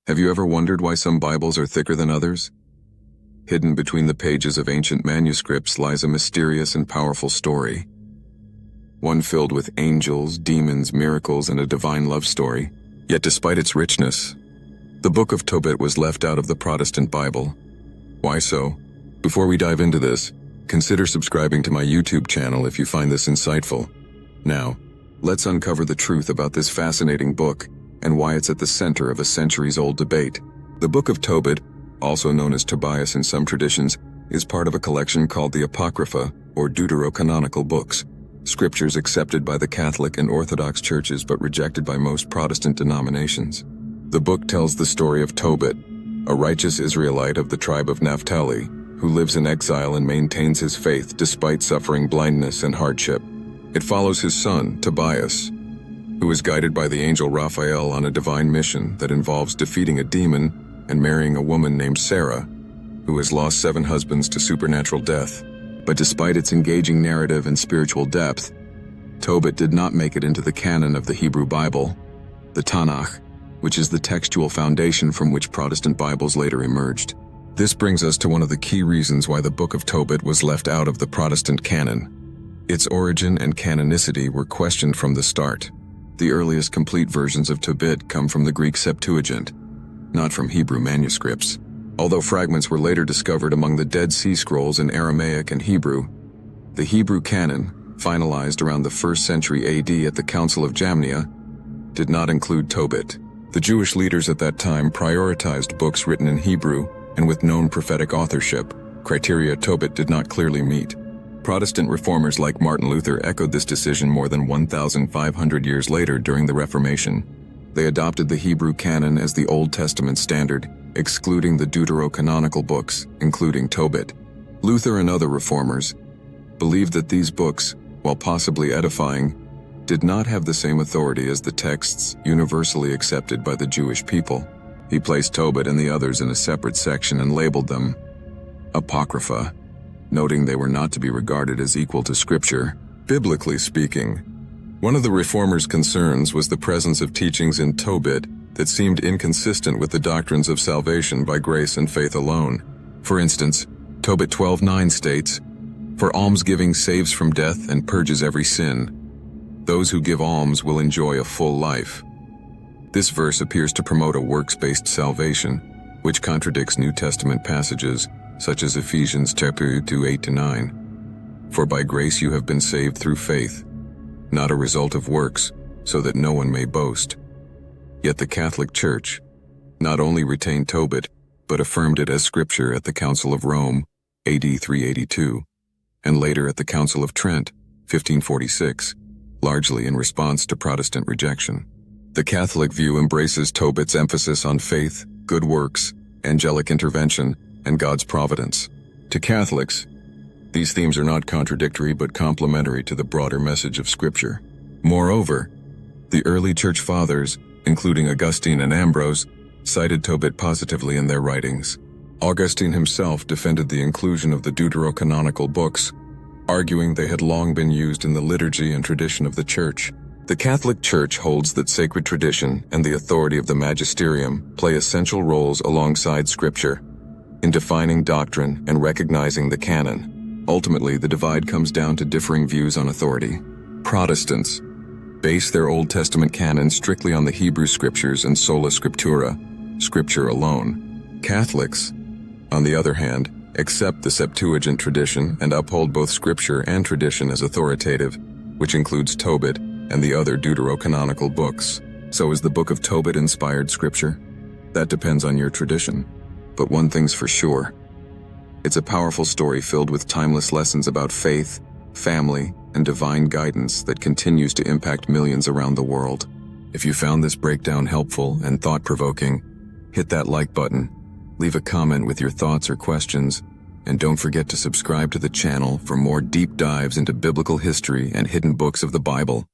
Have you ever wondered why some Bibles are thicker than others? Hidden between the pages of ancient manuscripts lies a mysterious and powerful story. One filled with angels, demons, miracles, and a divine love story. Yet despite its richness, the Book of Tobit was left out of the Protestant Bible. Why so? Before we dive into this, consider subscribing to my YouTube channel if you find this insightful. Now, let's uncover the truth about this fascinating book and why it's at the center of a centuries-old debate. The Book of Tobit, also known as Tobias in some traditions, is part of a collection called the Apocrypha, or deuterocanonical books, scriptures accepted by the Catholic and Orthodox churches but rejected by most Protestant denominations. The book tells the story of Tobit, a righteous Israelite of the tribe of Naphtali, who lives in exile and maintains his faith despite suffering blindness and hardship. It follows his son, Tobias, who is guided by the angel Raphael on a divine mission that involves defeating a demon and marrying a woman named Sarah, who has lost 7 husbands to supernatural death. But despite its engaging narrative and spiritual depth, Tobit did not make it into the canon of the Hebrew Bible, the Tanakh, which is the textual foundation from which Protestant Bibles later emerged. This brings us to one of the key reasons why the Book of Tobit was left out of the Protestant canon. Its origin and canonicity were questioned from the start. The earliest complete versions of Tobit come from the Greek Septuagint, not from Hebrew manuscripts. Although fragments were later discovered among the Dead Sea Scrolls in Aramaic and Hebrew, the Hebrew canon, finalized around the 1st century AD at the Council of Jamnia, did not include Tobit. The Jewish leaders at that time prioritized books written in Hebrew and with known prophetic authorship, criteria Tobit did not clearly meet. Protestant reformers like Martin Luther echoed this decision more than 1,500 years later during the Reformation. They adopted the Hebrew canon as the Old Testament standard, excluding the deuterocanonical books, including Tobit. Luther and other reformers believed that these books, while possibly edifying, did not have the same authority as the texts universally accepted by the Jewish people. He placed Tobit and the others in a separate section and labeled them Apocrypha, noting they were not to be regarded as equal to Scripture. Biblically speaking, one of the reformers' concerns was the presence of teachings in Tobit that seemed inconsistent with the doctrines of salvation by grace and faith alone. For instance, Tobit 12:9 states, "For almsgiving saves from death and purges every sin. Those who give alms will enjoy a full life." This verse appears to promote a works-based salvation, which contradicts New Testament passages such as Ephesians chapter 2, 8-9. "For by grace you have been saved through faith, not a result of works, so that no one may boast." Yet the Catholic Church not only retained Tobit, but affirmed it as scripture at the Council of Rome, AD 382, and later at the Council of Trent, 1546, largely in response to Protestant rejection. The Catholic view embraces Tobit's emphasis on faith, good works, angelic intervention, and God's providence. To Catholics, these themes are not contradictory but complementary to the broader message of Scripture. Moreover, the early Church Fathers, including Augustine and Ambrose, cited Tobit positively in their writings. Augustine himself defended the inclusion of the deuterocanonical books, arguing they had long been used in the liturgy and tradition of the Church. The Catholic Church holds that sacred tradition and the authority of the magisterium play essential roles alongside Scripture in defining doctrine and recognizing the canon. Ultimately, the divide comes down to differing views on authority. Protestants base their Old Testament canon strictly on the Hebrew Scriptures and sola scriptura, Scripture alone. Catholics, on the other hand, accept the Septuagint tradition and uphold both Scripture and tradition as authoritative, which includes Tobit and the other deuterocanonical books. So is the Book of Tobit inspired Scripture? That depends on your tradition. But one thing's for sure. It's a powerful story filled with timeless lessons about faith, family, and divine guidance that continues to impact millions around the world. If you found this breakdown helpful and thought-provoking, hit that like button, leave a comment with your thoughts or questions, and don't forget to subscribe to the channel for more deep dives into biblical history and hidden books of the Bible.